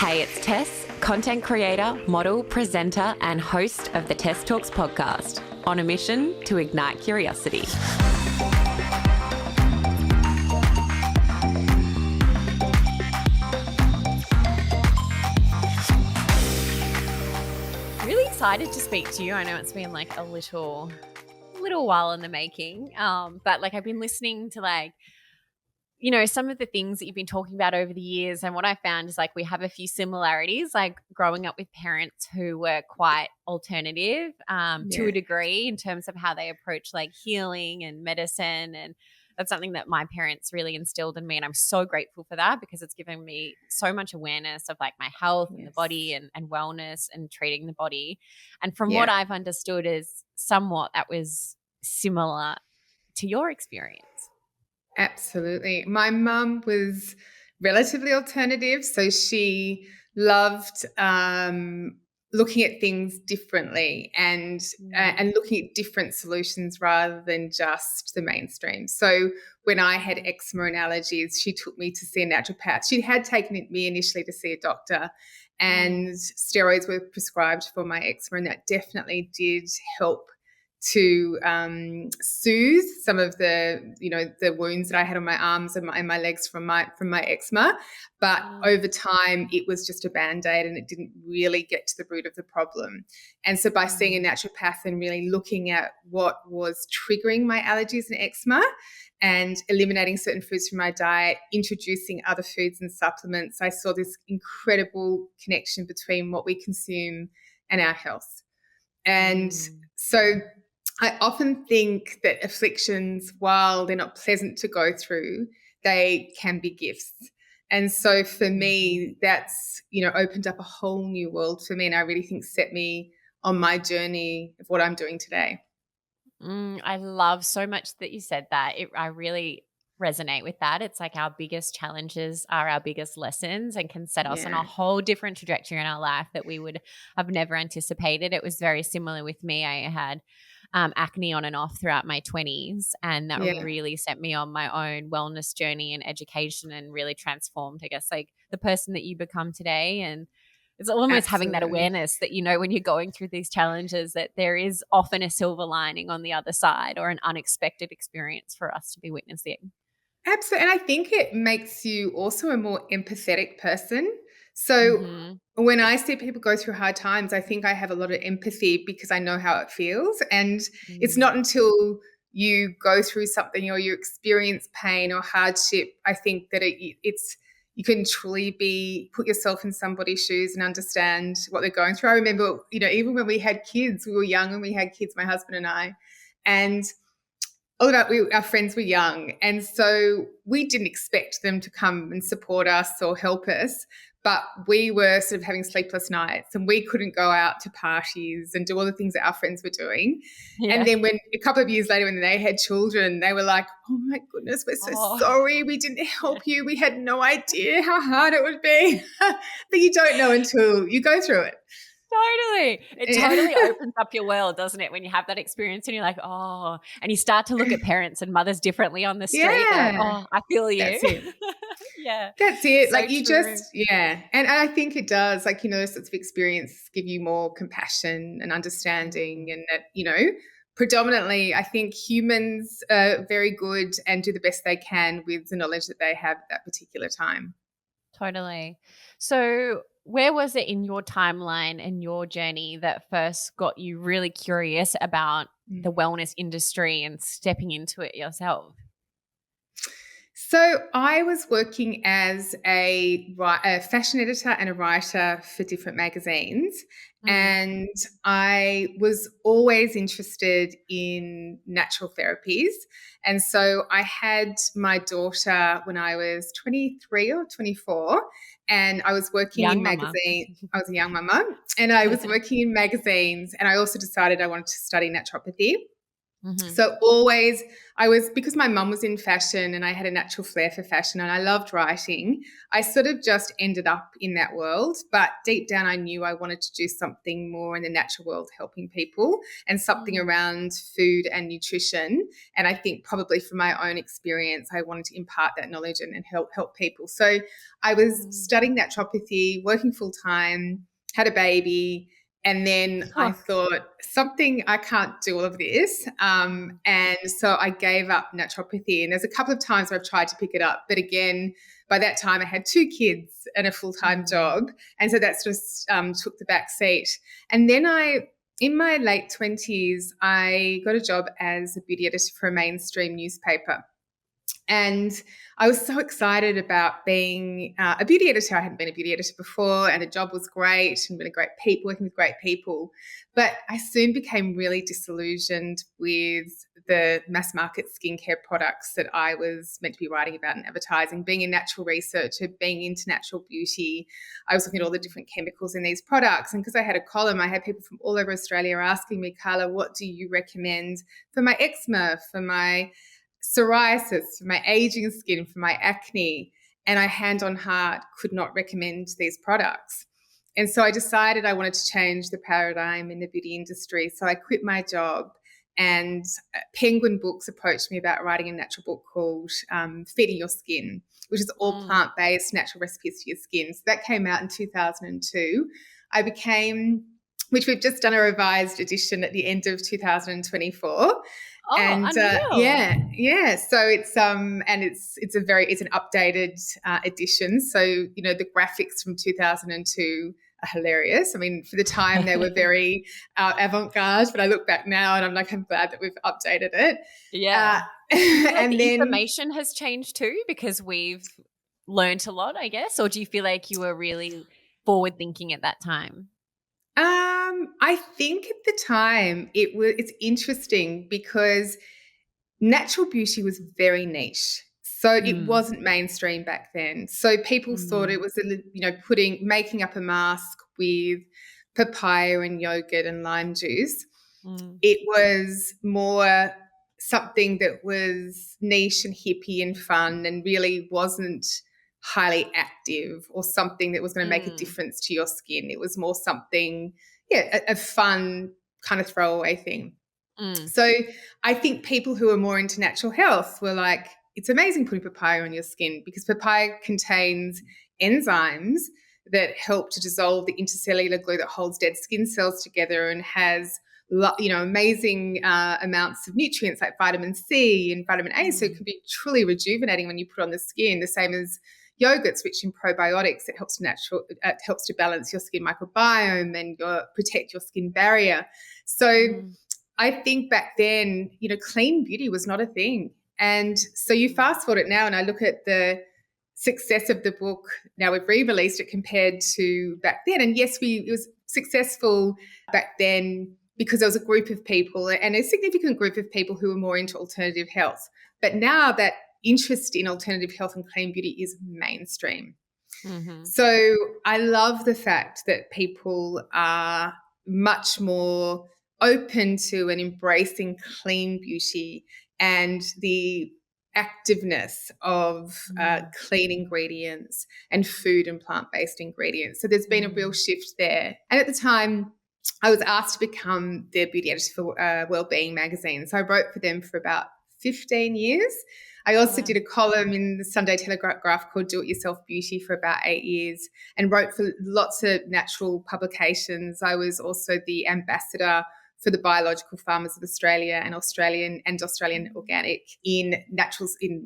Hey, it's Tess, content creator, model, presenter, and host of the Tess Talks podcast, on a mission to ignite curiosity. Really excited to speak to you. I know it's been like a little while in the making, but like I've been listening to some of the things that you've been talking about over the years. And what I found is like we have a few similarities, like growing up with parents who were quite alternative to a degree in terms of how they approach like healing and medicine. And that's something that my parents really instilled in me. And I'm so grateful for that because it's given me so much awareness of like my health and the body and wellness and treating the body. And from what I've understood is somewhat that was similar to your experience. Absolutely. My mum was relatively alternative, so she loved looking at things differently and looking at different solutions rather than just the mainstream. So when I had eczema and allergies, she took me to see a naturopath. She had taken me initially to see a doctor, and steroids were prescribed for my eczema, and that definitely did help to soothe some of the wounds that I had on my arms and my legs from my eczema. But over time, it was just a Band-Aid and it didn't really get to the root of the problem. And so by seeing a naturopath and really looking at what was triggering my allergies and eczema and eliminating certain foods from my diet, introducing other foods and supplements, I saw this incredible connection between what we consume and our health. And so I often think that afflictions, while they're not pleasant to go through, they can be gifts. And so for me, that's, opened up a whole new world for me, and I really think set me on my journey of what I'm doing today. I love so much that you said that. I really resonate with that. It's like our biggest challenges are our biggest lessons and can set us on a whole different trajectory in our life that we would have never anticipated. It was very similar with me. I had acne on and off throughout my 20s, and that really set me on my own wellness journey and education and really transformed, I guess, like the person that you become today. And it's almost having that awareness that, when you're going through these challenges, that there is often a silver lining on the other side or an unexpected experience for us to be witnessing. Absolutely. And I think it makes you also a more empathetic person. So when I see people go through hard times, I think I have a lot of empathy because I know how it feels. And it's not until you go through something or you experience pain or hardship, I think that you can truly put yourself in somebody's shoes and understand what they're going through. I remember, even when we had kids, we were young and we had kids, my husband and I, and our friends were young. And so we didn't expect them to come and support us or help us, but we were sort of having sleepless nights and we couldn't go out to parties and do all the things that our friends were doing. Yeah. And then when a couple of years later, when they had children, they were like, oh my goodness, we're so sorry. We didn't help you. We had no idea how hard it would be. But you don't know until you go through it. Totally. It totally opens up your world, doesn't it, when you have that experience and you're like, oh, and you start to look at parents and mothers differently on the street. Like, oh, I feel you. That's it. That's it. So like you true. And I think it does, like, those sorts of experience give you more compassion and understanding, and that, predominantly I think humans are very good and do the best they can with the knowledge that they have at that particular time. Totally. So where was it in your timeline and your journey that first got you really curious about the wellness industry and stepping into it yourself? So I was working as a fashion editor and a writer for different magazines, and I was always interested in natural therapies. And so I had my daughter when I was 23 or 24, and I was working in magazines. I was a young mama, and I was working in magazines, and I also decided I wanted to study naturopathy. Mm-hmm. So always, because my mum was in fashion and I had a natural flair for fashion and I loved writing, I sort of just ended up in that world. But deep down, I knew I wanted to do something more in the natural world, helping people, and something around food and nutrition. And I think probably from my own experience, I wanted to impart that knowledge and help people. So I was studying naturopathy, working full time, had a baby. And then I Oh. thought, I can't do all of this. And so I gave up naturopathy. And there's a couple of times where I've tried to pick it up. But again, by that time, I had 2 kids and a full-time job. And so that's just took the back seat. And then in my late 20s, I got a job as a beauty editor for a mainstream newspaper. And I was so excited about being a beauty editor. I hadn't been a beauty editor before, and the job was great and working with great people. But I soon became really disillusioned with the mass market skincare products that I was meant to be writing about and advertising. Being a natural researcher, being into natural beauty, I was looking at all the different chemicals in these products. And because I had a column, I had people from all over Australia asking me, Carla, what do you recommend for my eczema, for my psoriasis, for my aging skin, for my acne, and I hand on heart could not recommend these products. And so I decided I wanted to change the paradigm in the beauty industry. So I quit my job, and Penguin Books approached me about writing a natural book called Feeding Your Skin, which is all plant-based natural recipes for your skin. So that came out in 2002. Which we've just done a revised edition at the end of 2024. Oh, And unreal. so it's an updated edition. So the graphics from 2002 are hilarious. I mean, for the time they were very avant-garde, but I look back now and I'm glad that we've updated it. Yeah. Do you feel like And the then information has changed too because we've learnt a lot, I guess? Or do you feel like you were really forward thinking at that time? I think at the time it's interesting because natural beauty was very niche. So it wasn't mainstream back then. So people thought it was, making up a mask with papaya and yogurt and lime juice. It was more something that was niche and hippie and fun and really wasn't highly active or something that was going to make a difference to your skin. It was more something, a fun kind of throwaway thing. So I think people who are more into natural health were like, it's amazing putting papaya on your skin because papaya contains enzymes that help to dissolve the intercellular glue that holds dead skin cells together and has amazing amounts of nutrients like vitamin C and vitamin A. So it can be truly rejuvenating when you put on the skin, the same as yogurt's rich in probiotics. It helps to balance your skin microbiome and protect your skin barrier. So I think back then, clean beauty was not a thing. And so you fast forward it now and I look at the success of the book. Now we've re-released it compared to back then. And yes, it was successful back then because there was a group of people and a significant group of people who were more into alternative health. But now that interest in alternative health and clean beauty is mainstream. So I love the fact that people are much more open to and embracing clean beauty and the activeness of clean ingredients and food and plant-based ingredients. So there's been a real shift there. And at the time, I was asked to become their beauty editor for Wellbeing magazine. So I wrote for them for about 15 years. I also did a column in the Sunday Telegraph called Do It Yourself Beauty for about 8 years and wrote for lots of natural publications. I was also the ambassador for the Biological Farmers of Australia and Australian Organic in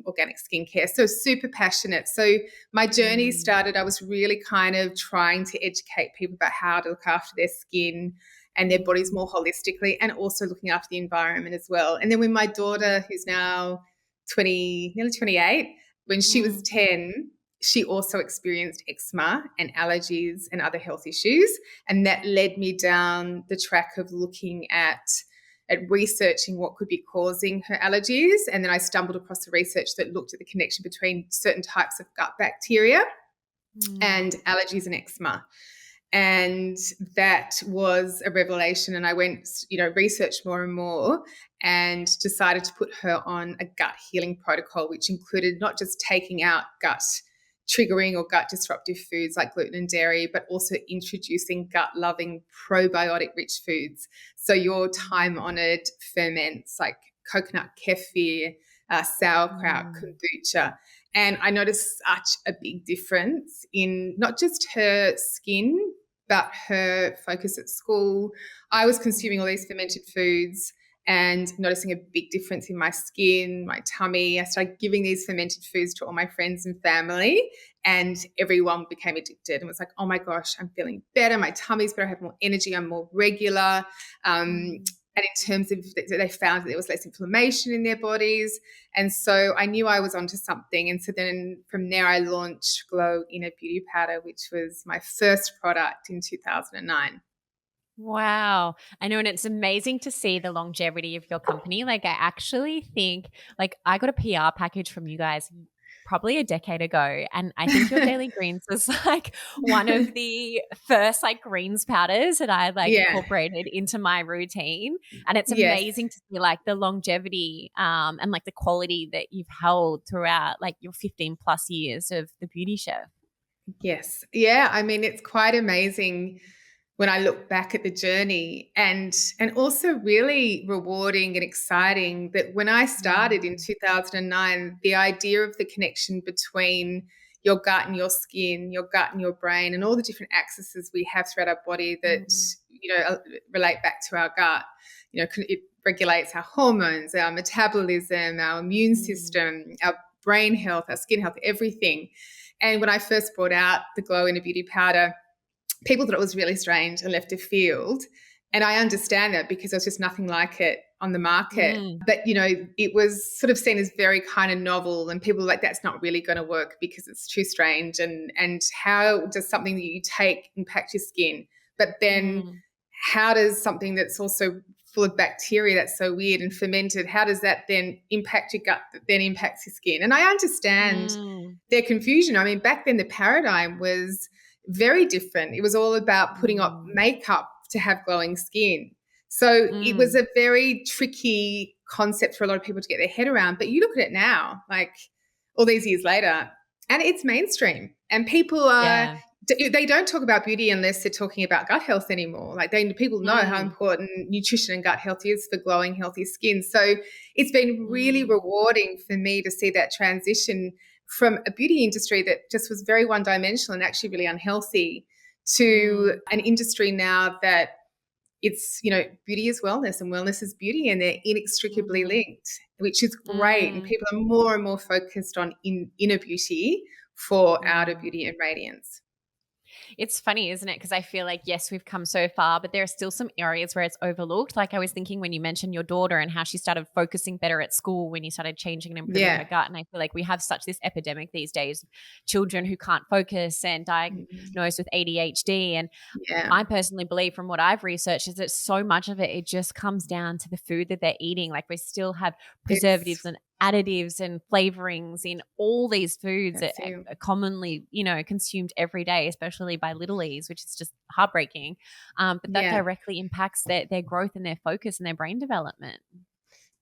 organic skincare. So super passionate. So my journey started, I was really kind of trying to educate people about how to look after their skin and their bodies more holistically and also looking after the environment as well. And then when my daughter, who's now nearly 28, when she was 10, she also experienced eczema and allergies and other health issues. And that led me down the track of looking at researching what could be causing her allergies. And then I stumbled across the research that looked at the connection between certain types of gut bacteria and allergies and eczema. And that was a revelation. And I went, researched more and more and decided to put her on a gut healing protocol, which included not just taking out gut triggering or gut disruptive foods like gluten and dairy, but also introducing gut loving probiotic rich foods. So your time honored ferments like coconut kefir, sauerkraut, Mm. kombucha. And I noticed such a big difference in not just her skin, but her focus at school. I was consuming all these fermented foods and noticing a big difference in my skin, my tummy. I started giving these fermented foods to all my friends and family, and everyone became addicted and was like, oh my gosh, I'm feeling better. My tummy's better. I have more energy. I'm more regular. Mm. And in terms of, they found that there was less inflammation in their bodies. And so I knew I was onto something. And so then from there, I launched Glow Inner Beauty Powder, which was my first product in 2009. Wow. I know, and it's amazing to see the longevity of your company. Like, I actually think, like, I got a PR package from you guys probably a decade ago, and I think your Daily Greens was like one of the first like greens powders that I like Yeah. incorporated into my routine. And it's Yes. amazing to see like the longevity and like the quality that you've held throughout like your 15 plus years of the Beauty Chef. Yes. Yeah. I mean, it's quite amazing when I look back at the journey, and also really rewarding and exciting that when I started in Mm. 2009, the idea of the connection between your gut and your skin, your gut and your brain, and all the different axes we have throughout our body that, Mm. relate back to our gut. It regulates our hormones, our metabolism, our immune Mm. system, our brain health, our skin health, everything. And when I first brought out the Glow in a Beauty Powder, people thought it was really strange and left of field. And I understand that because there's just nothing like it on the market. Mm. But, it was sort of seen as very kind of novel, and people were like, that's not really going to work because it's too strange. And how does something that you take impact your skin? But then Mm. how does something that's also full of bacteria that's so weird and fermented, how does that then impact your gut that then impacts your skin? And I understand Mm. their confusion. I mean, back then the paradigm was very different. It was all about putting up Mm. makeup to have glowing skin. So it was Mm. a very tricky concept for a lot of people to get their head around. But you look at it now, like all these years later, and it's mainstream. And people are, Yeah. they don't talk about beauty unless they're talking about gut health anymore. Like people know how Mm. important nutrition and gut health is for glowing, healthy skin. So it's been really Mm. rewarding for me to see that transition from a beauty industry that just was very one dimensional and actually really unhealthy to Mm. an industry now that it's, beauty is wellness and wellness is beauty, and they're inextricably Mm. linked, which is great. And Mm. people are more and more focused on inner beauty for outer Mm. beauty and radiance. It's funny, isn't it? Because I feel like, yes, we've come so far, but there are still some areas where it's overlooked. Like I was thinking when you mentioned your daughter and how she started focusing better at school when you started changing and improving her Yeah. gut. And I feel like we have such this epidemic these days, children who can't focus and Mhm. diagnosed with ADHD. And Yeah. I personally believe from what I've researched is that so much of it, it just comes down to the food that they're eating. Like we still have It's preservatives and additives and flavorings in all these foods that that's it. are commonly, consumed every day, especially by littlies, which is just heartbreaking. But that Yeah. directly impacts their growth and their focus and their brain development.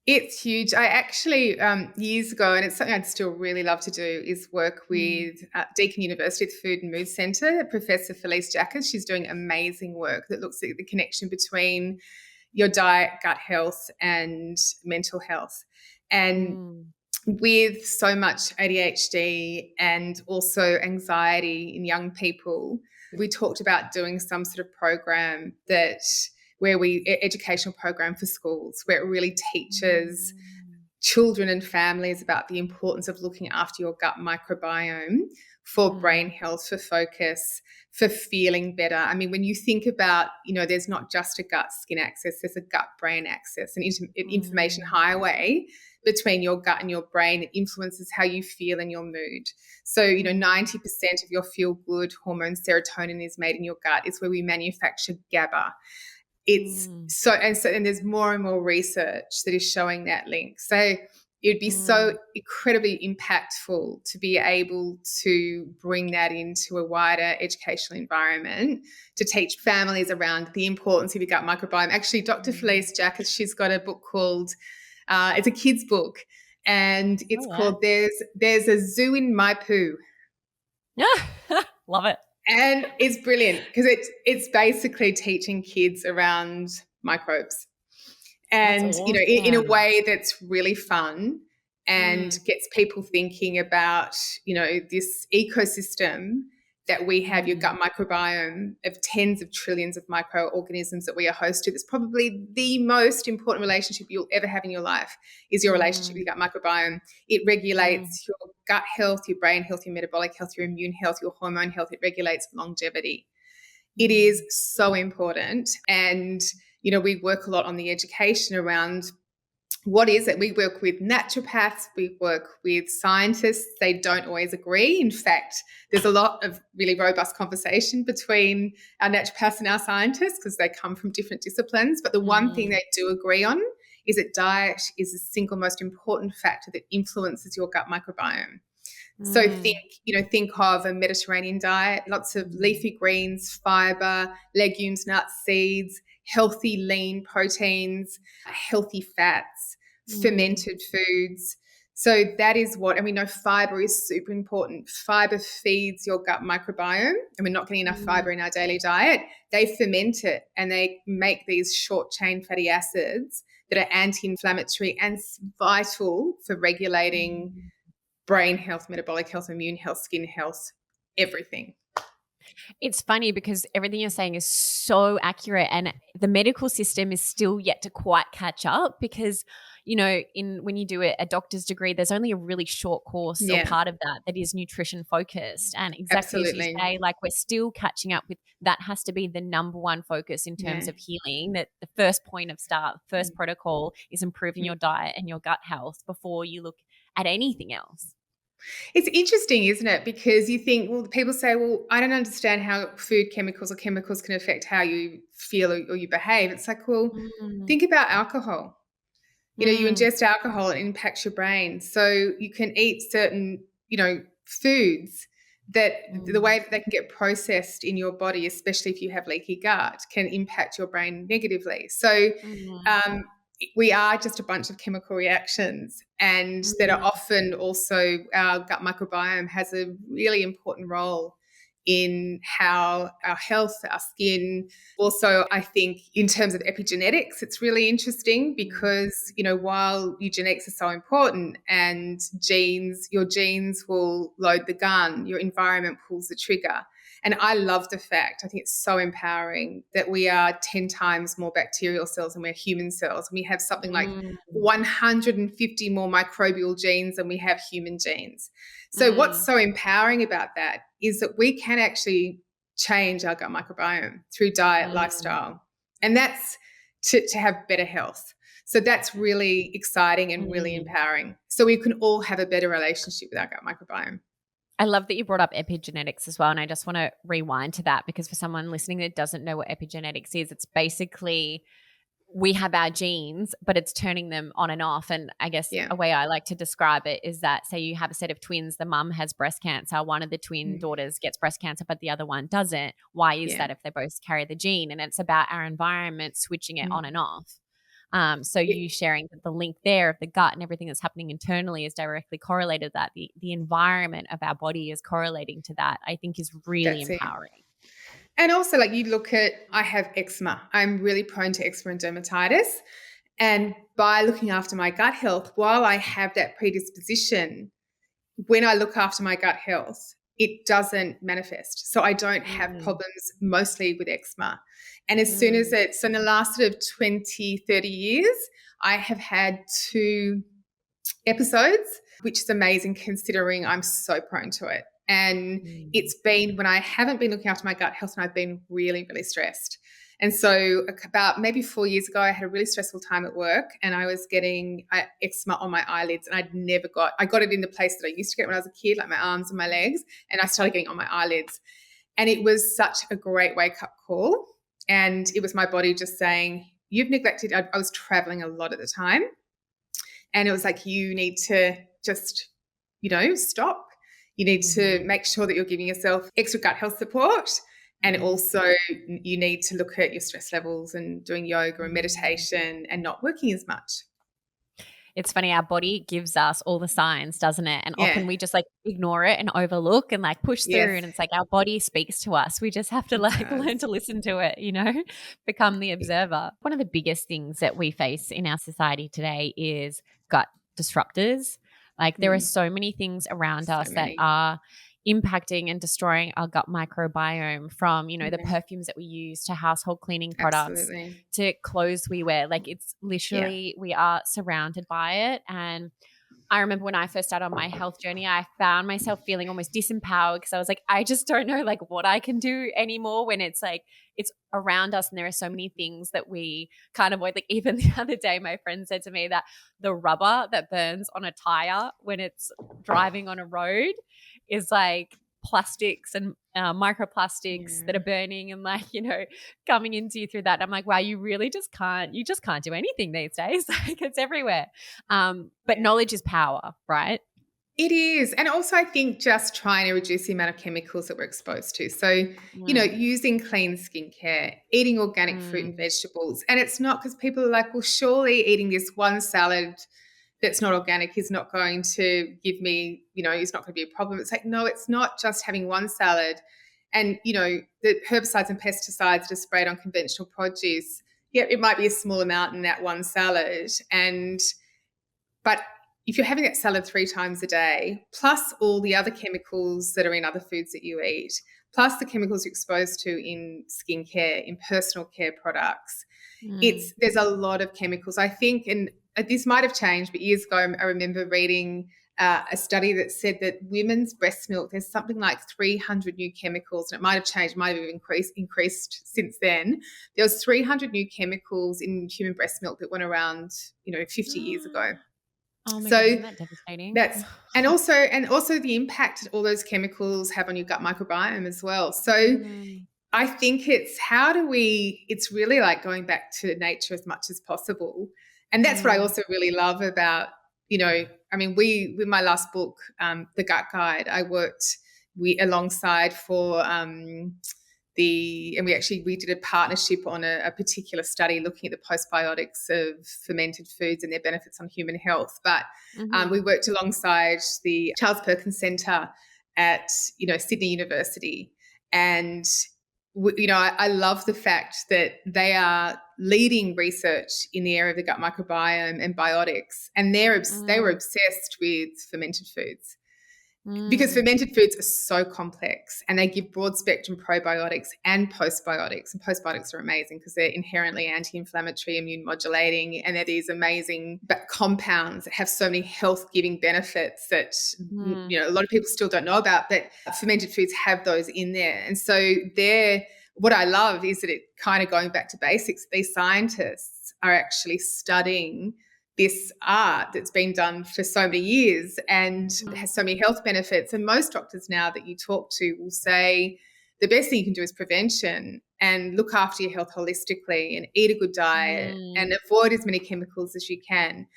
It's huge. I actually, years ago, and it's something I'd still really love to do, is work Mm. with Deakin University, the Food and Mood Centre, Professor Felice Jackas. She's doing amazing work that looks at the connection between your diet, gut health, and mental health. And Mm. with so much ADHD and also anxiety in young people, we talked about doing some sort of program educational program for schools where it really teaches Mm. children and families about the importance of looking after your gut microbiome for brain Mm. health, for focus, for feeling better. I mean, when you think about, there's not just a gut skin axis, there's a gut brain axis, an information Mm. highway between your gut and your brain that influences how you feel and your mood. So, Mm. 90% of your feel good hormone serotonin is made in your gut. It's where we manufacture GABA. It's Mm. so, and there's more and more research that is showing that link. So It would be Mm. so incredibly impactful to be able to bring that into a wider educational environment, to teach families around the importance of your gut microbiome. Actually, Dr. Felice Jackas, she's got a book called, it's a kid's book, and it's Oh, yeah. called There's a Zoo in My Poo. Yeah. Love it. And it's brilliant because it's basically teaching kids around microbes, That's and in a awesome. way that's really fun and Mm. gets people thinking about this ecosystem that we have, your Mm. gut microbiome of tens of trillions of microorganisms that we are host to. That's probably the most important relationship you'll ever have in your life, is your relationship with Mm. your gut microbiome. It Mm. regulates your gut health, your brain health, your metabolic health, your immune health, your hormone health. It regulates longevity. It is Mm. so important. And we work a lot on the education around what is it. We work with naturopaths, we work with scientists. They don't always agree. In fact, there's a lot of really robust conversation between our naturopaths and our scientists because they come from different disciplines. But the one thing Mm. they do agree on is that diet is the single most important factor that influences your gut microbiome. So Mm. think of a Mediterranean diet, lots of leafy greens, fiber, legumes, nuts, seeds, healthy lean proteins, healthy fats, Mm. fermented foods. So that is what, and we know fiber is super important. Fiber feeds your gut microbiome, and we're not getting enough Mm. fiber in our daily diet. They ferment it and they make these short chain fatty acids that are anti-inflammatory and vital for regulating Mm. brain health, metabolic health, immune health, skin health, everything. It's funny because everything you're saying is so accurate, and the medical system is still yet to quite catch up because, in when you do a doctor's degree, there's only a really short course or Yeah, part of that that is nutrition focused. And exactly as you absolutely. say, like we're still catching up with that has to be the number one focus in terms Yeah. of healing. That the first point of start, first protocol is improving Mm. your diet and your gut health before you look at anything else. It's interesting, isn't it? Because you think, well, people say, well, I don't understand how food chemicals or chemicals can affect how you feel or you behave. It's like, well, Mm. think about alcohol. You Mm. ingest alcohol, it impacts your brain. So you can eat certain, foods that the Mm. way that they can get processed in your body, especially if you have leaky gut, can impact your brain negatively. So Mm. um, we are just a bunch of chemical reactions, and that are Mm. often also, our gut microbiome has a really important role in how our health, our skin. Also, I think in terms of epigenetics, it's really interesting Mm. because, while eugenics are so important and your genes will load the gun, your environment pulls the trigger. And I love the fact, I think it's so empowering that we are 10 times more bacterial cells than we're human cells. And we have something like Mm. 150 more microbial genes than we have human genes. So what's Mm. so empowering about that is that we can actually change our gut microbiome through diet, Mm. lifestyle. And that's to have better health. So that's really exciting and really Mm. empowering. So we can all have a better relationship with our gut microbiome. I love that you brought up epigenetics as well. And I just want to rewind to that because for someone listening that doesn't know what epigenetics is, it's basically we have our genes, but it's turning them on and off. And I guess Yeah. a way I like to describe it is that say you have a set of twins, the mum has breast cancer, one of the twin Mm. daughters gets breast cancer, but the other one doesn't. Why is Yeah. that if they both carry the gene? And it's about our environment switching it on Mm. and off. So Yeah, you sharing that the link there of the gut and everything that's happening internally is directly correlated. That the environment of our body is correlating to that. I think is really that's it. empowering. And also, like, you look at, I have eczema. I'm really prone to eczema and dermatitis. And by looking after my gut health, while I have that predisposition, when I look after my gut health, it doesn't manifest. So I don't have Mm. problems mostly with eczema. And as soon as Mm. so in the last sort of 20, 30 years, I have had 2 episodes, which is amazing considering I'm so prone to it. And Mm. it's been when I haven't been looking after my gut health and I've been really, really stressed. And so about maybe 4 years ago, I had a really stressful time at work and I was getting eczema on my eyelids, and I got it in the place that I used to get when I was a kid, like my arms and my legs, and I started getting on my eyelids. And it was such a great wake up call. And it was my body just saying, you've neglected, I was traveling a lot at the time. And it was like, you need to just, stop. You need to make sure that you're giving yourself extra gut health support. And also you need to look at your stress levels and doing yoga and meditation and not working as much. It's funny, our body gives us all the signs, doesn't it? And Yeah. often we just like ignore it and overlook and like push through. Yes, And it's like our body speaks to us. We just have to it like learn does. to listen to it, become the observer. One of the biggest things that we face in our society today is gut disruptors. Like there are so many things around us So that many. are impacting and destroying our gut microbiome, from the Yeah, perfumes that we use to household cleaning products absolutely. to clothes we wear. Like it's Yeah. literally, we are surrounded by it. And I remember when I first started on my health journey, I found myself feeling almost disempowered because I was like, I just don't know like what I can do anymore when it's like it's around us and there are so many things that we can't avoid. Like even the other day, my friend said to me that the rubber that burns on a tire when it's driving on a road is like plastics and microplastics that are Yeah. burning and like, coming into you through that. And I'm like, wow, you just can't do anything these days. Like it's everywhere. But knowledge is power, right? It is. And also, I think just trying to reduce the amount of chemicals that we're exposed to. So, Mm, using clean skincare, eating organic fruit and mm, vegetables. And it's not because people are like, well, surely eating this one salad that's not organic is not going to give me, it's not going to be a problem. It's like, no, it's not just having one salad. And, the herbicides and pesticides that are sprayed on conventional produce, yeah, it might be a small amount in that one salad. But if you're having that salad 3 times a day, plus all the other chemicals that are in other foods that you eat, plus the chemicals you're exposed to in skincare, in personal care products, mm, there's a lot of chemicals. I think, and this might have changed, but years ago, I remember reading a study that said that women's breast milk, there's something like 300 new chemicals, and it might have changed, might have increased since then. There was 300 new chemicals in human breast milk that went around, 50 years ago. oh my goodness, So isn't that devastating? that's and also the impact that all those chemicals have on your gut microbiome as well. So Mm, I think it's really like going back to nature as much as possible. And that's what I mm, also really love about, with my last book, The Gut Guide, I worked alongside for we did a partnership on a particular study looking at the postbiotics of fermented foods and their benefits on human health. But we mhm, worked alongside the Charles Perkins Centre at Sydney University, and I love the fact that they are leading research in the area of the gut microbiome and biotics, and they were mm, obsessed with fermented foods because mm, fermented foods are so complex and they give broad spectrum probiotics and postbiotics. And postbiotics are amazing because they're inherently anti-inflammatory, immune modulating, and they're these amazing compounds that have so many health giving benefits that mm, a lot of people still don't know about, but fermented foods have those in there. And so what I love is that it kind of going back to basics. These scientists are actually studying this art that's been done for so many years and mm, has so many health benefits. And most doctors now that you talk to will say the best thing you can do is prevention and look after your health holistically and eat a good diet and mm, avoid as many chemicals as you can.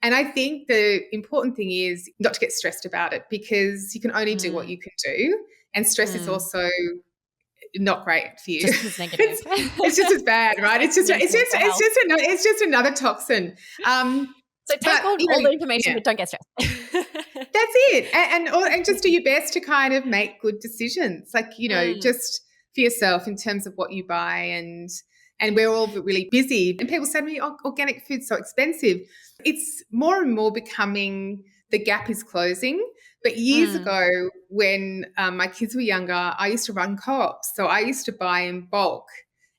And I think the important thing is not to get stressed about it because you can only do what mm, you can do. And stress is mm. also not great for you. Just as negative. It's just as bad, right? It's just it's Negative just for it's health. just another it's just another toxin. So take But all the information, yeah, but don't get stressed. that's it. And just do your best to kind of make good decisions, like Mm, just for yourself in terms of what you buy and we're all really busy. And people say to me, "Oh, organic food's so expensive." It's more and more becoming the gap is closing. But years mm, ago, when my kids were younger, I used to run co-ops, so I used to buy in bulk.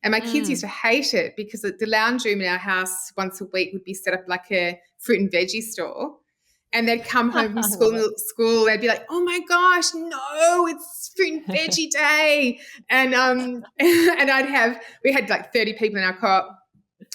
And my kids used mm. to hate it because the lounge room in our house once a week would be set up like a fruit and veggie store. And they'd come home from I love it. school, they'd be like, "Oh my gosh, no, it's fruit and veggie day." And and we had like 30 people in our co-op,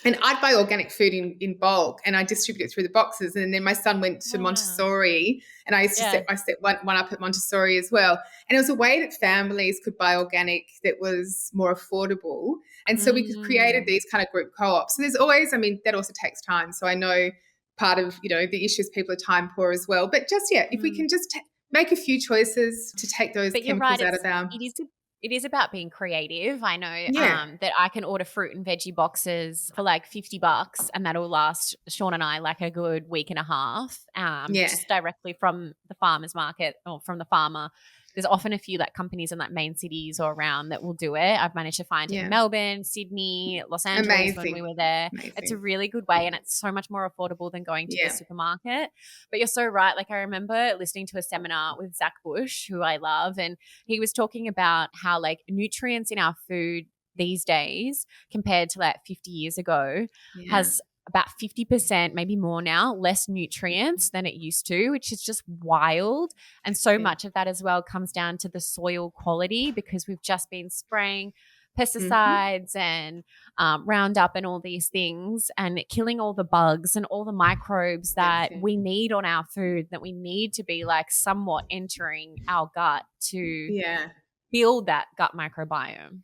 and I'd buy organic food in bulk and I distribute it through the boxes. And then my son went to Wow. Montessori and Yeah. I set one up at Montessori as well. And it was a way that families could buy organic that was more affordable. And so we created Mm, these kind of group co-ops. And there's always, that also takes time. So I know part of, the issues, people are time poor as well. But just, if we can just make a few choices to take those But you're chemicals right, out of our. it is about being creative. I know Yeah. that I can order fruit and veggie boxes for like $50, and that'll last Sean and I like a good week and a half, Yeah. just directly from the farmer's market or from the farmer. There's often a few like companies in like main cities or around that will do it. I've managed to find it in Yeah. Melbourne, Sydney, Los Angeles when we Amazing. were there. It's a Amazing. really good way, and it's so much more affordable than going to the Yeah. supermarket. But you're so right. Like, I remember listening to a seminar with Zach Bush, who I love, and he was talking about how like nutrients in our food these days compared to like 50 years ago Yeah. has about 50%, maybe more now, less nutrients than it used to, which is just wild. And so much of that as well comes down to the soil quality, because we've just been spraying pesticides and Roundup and all these things, and killing all the bugs and all the microbes that we need on our food, that we need to be like somewhat entering our gut to build that gut microbiome.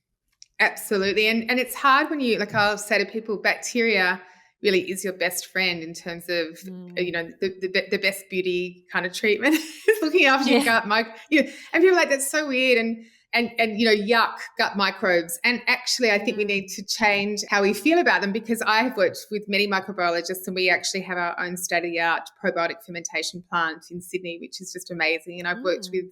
Absolutely. And it's hard when you, like I'll say to people, bacteria really is your best friend in terms of, the best beauty kind of treatment is looking after your gut and people are like, that's so weird. And yuck, gut microbes. And actually, I think we need to change how we feel about them, because I have worked with many microbiologists, and we actually have our own state-of-the-art probiotic fermentation plant in Sydney, which is just amazing. And I've worked with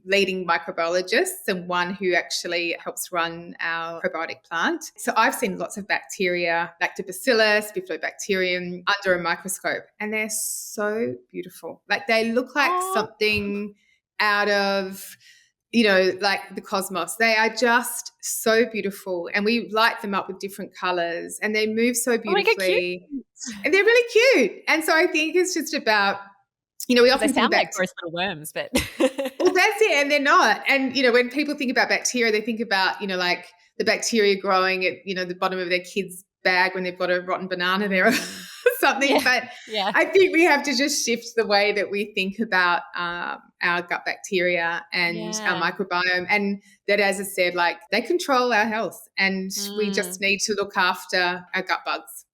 leading microbiologists, and one who actually helps run our probiotic plant. So I've seen lots of bacteria, lactobacillus, bifidobacterium, under a microscope, and they're so beautiful. Like, they look like something out of, like the cosmos. They are just so beautiful, and we light them up with different colors, and they move so beautifully. And they're really cute. And so I think it's just about, we often think like gross little worms, but well, that's it. And they're not. And, when people think about bacteria, they think about, like the bacteria growing at, the bottom of their kid's bag when they've got a rotten banana there or something. But I think we have to just shift the way that we think about our gut bacteria and our microbiome. And that, as I said, like, they control our health, and we just need to look after our gut bugs.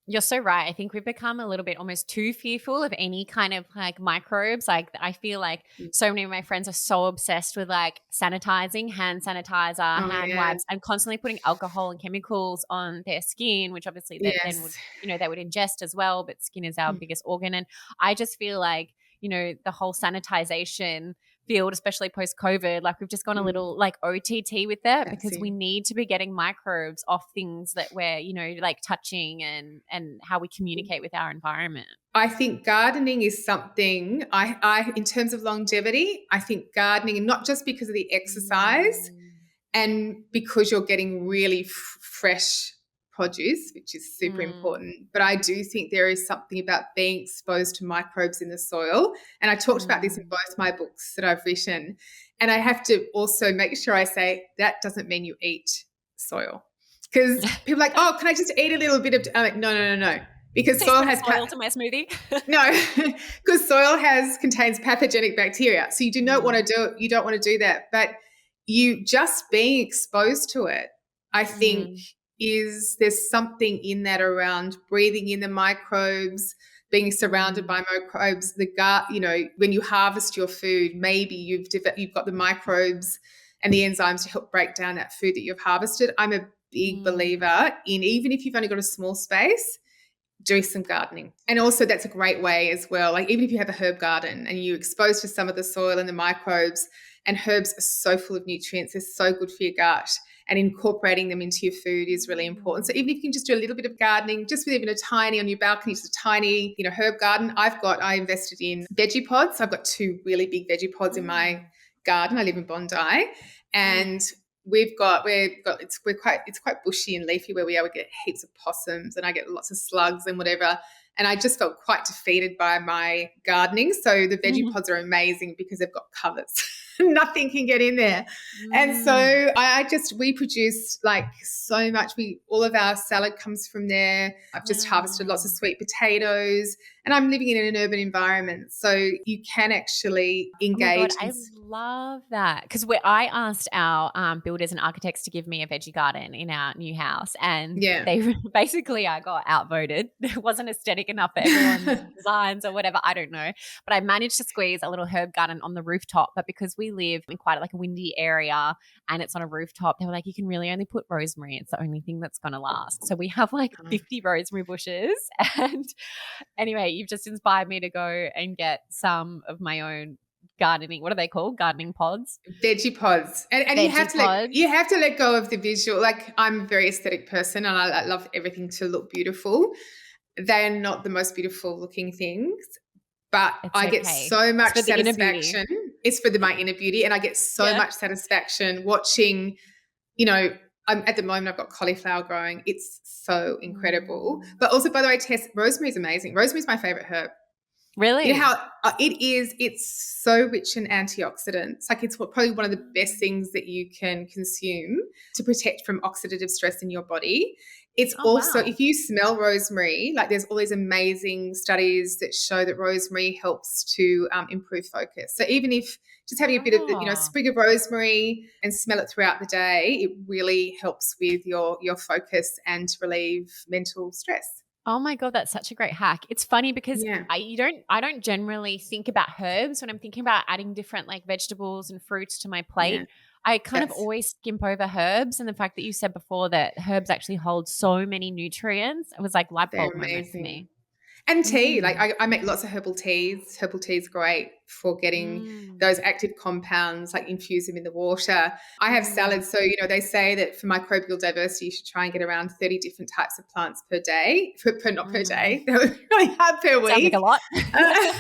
You're so right. I think we've become a little bit almost too fearful of any kind of like microbes. Like, I feel like so many of my friends are so obsessed with like sanitizing, hand sanitizer, hand wipes, and constantly putting alcohol and chemicals on their skin, which obviously then would, they would ingest as well. But skin is our biggest organ. And I just feel like, the whole sanitization field, especially post-COVID, like we've just gone a little like OTT with that, because we need to be getting microbes off things that we're, like touching and how we communicate with our environment. I think gardening is something I in terms of longevity, I think gardening, and not just because of the exercise and because you're getting really fresh produce, which is super important. But I do think there is something about being exposed to microbes in the soil. And I talked about this in both my books that I've written. And I have to also make sure I say that doesn't mean you eat soil. Because people are like, oh, can I just eat a little bit of, I'm like, no. Because soil has soil to my smoothie. No, because soil contains pathogenic bacteria. So you do not want to do it. You don't want to do that. But you just being exposed to it, I think, there's something in that around breathing in the microbes, being surrounded by microbes. The gut, when you harvest your food, maybe you've got the microbes and the enzymes to help break down that food that you've harvested. I'm a big believer in, even if you've only got a small space, do some gardening. And also that's a great way as well. Like, even if you have a herb garden and you're exposed to some of the soil and the microbes, and herbs are so full of nutrients, they're so good for your gut, and incorporating them into your food is really important. So even if you can just do a little bit of gardening, just with even a tiny, on your balcony, just a tiny, herb garden. I invested in veggie pods. I've got 2 really big veggie pods in my garden. I live in Bondi, and it's quite bushy and leafy where we are. We get heaps of possums, and I get lots of slugs and whatever. And I just felt quite defeated by my gardening. So the veggie pods are amazing because they've got covers. Nothing can get in there. And so Mm. we produce like so much. All of our salad comes from there. I've just harvested lots of Wow. sweet potatoes, and I'm living in an urban environment. So you can actually Oh my God, engage in, I love that. Because I asked our builders and architects to give me a veggie garden in our new house, and yeah. they basically I got outvoted. It wasn't aesthetic enough for everyone's designs or whatever. I don't know. But I managed to squeeze a little herb garden on the rooftop. But because we live in quite like a windy area and it's on a rooftop, they were like, you can really only put rosemary. It's the only thing that's going to last. So we have like 50 rosemary bushes. And anyway, you've just inspired me to go and get some of my own gardening. What are they called? Gardening pods? Veggie pods. And you Veggie have to pods. let go of the visual. Like, I'm a very aesthetic person, and I love everything to look beautiful. They're not the most beautiful looking things, but It's I get okay. so It's much for the inner beauty. satisfaction. It's for my inner beauty, and I get so Yeah. much satisfaction watching, you know, at the moment I've got cauliflower growing. It's so incredible. But also, by the way, Tess, rosemary is amazing. Rosemary is my favorite herb. You know Really? how it is, it's so rich in antioxidants. Like, it's probably one of the best things that you can consume to protect from oxidative stress in your body. It's Oh, also, wow. if you smell rosemary, like, there's all these amazing studies that show that rosemary helps to improve focus. So even if just having a bit of, Oh. sprig of rosemary and smell it throughout the day, it really helps with your focus and to relieve mental stress. Oh my God, that's such a great hack. It's funny because Yeah. I don't generally think about herbs when I'm thinking about adding different like vegetables and fruits to my plate. Yeah. I kind of That's always skimp over herbs, and the fact that you said before that herbs actually hold so many nutrients, it was like light They're bulb moment for amazing. me. And tea, like, Mm. I make lots of herbal teas. Herbal tea is great for getting Mm. those active compounds, like infuse them in the water. I have Mm. salads. So, they say that for microbial diversity, you should try and get around 30 different types of plants per day, not per Mm. day, really hard per Sounds like a week. lot. Uh,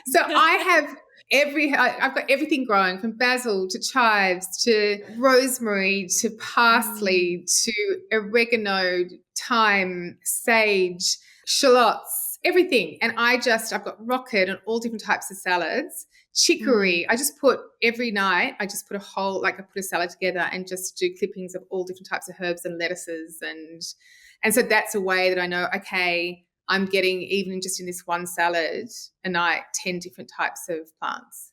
so I have I've got everything growing, from basil to chives to rosemary to Mm. parsley to oregano, thyme, sage, shallots, everything. And I've got rocket and all different types of salads. Mm. Chicory. Every night, I just put I put a salad together and just do clippings of all different types of herbs and lettuces. And so that's a way that I know, okay, I'm getting, even just in this one salad a night, 10 different types of plants.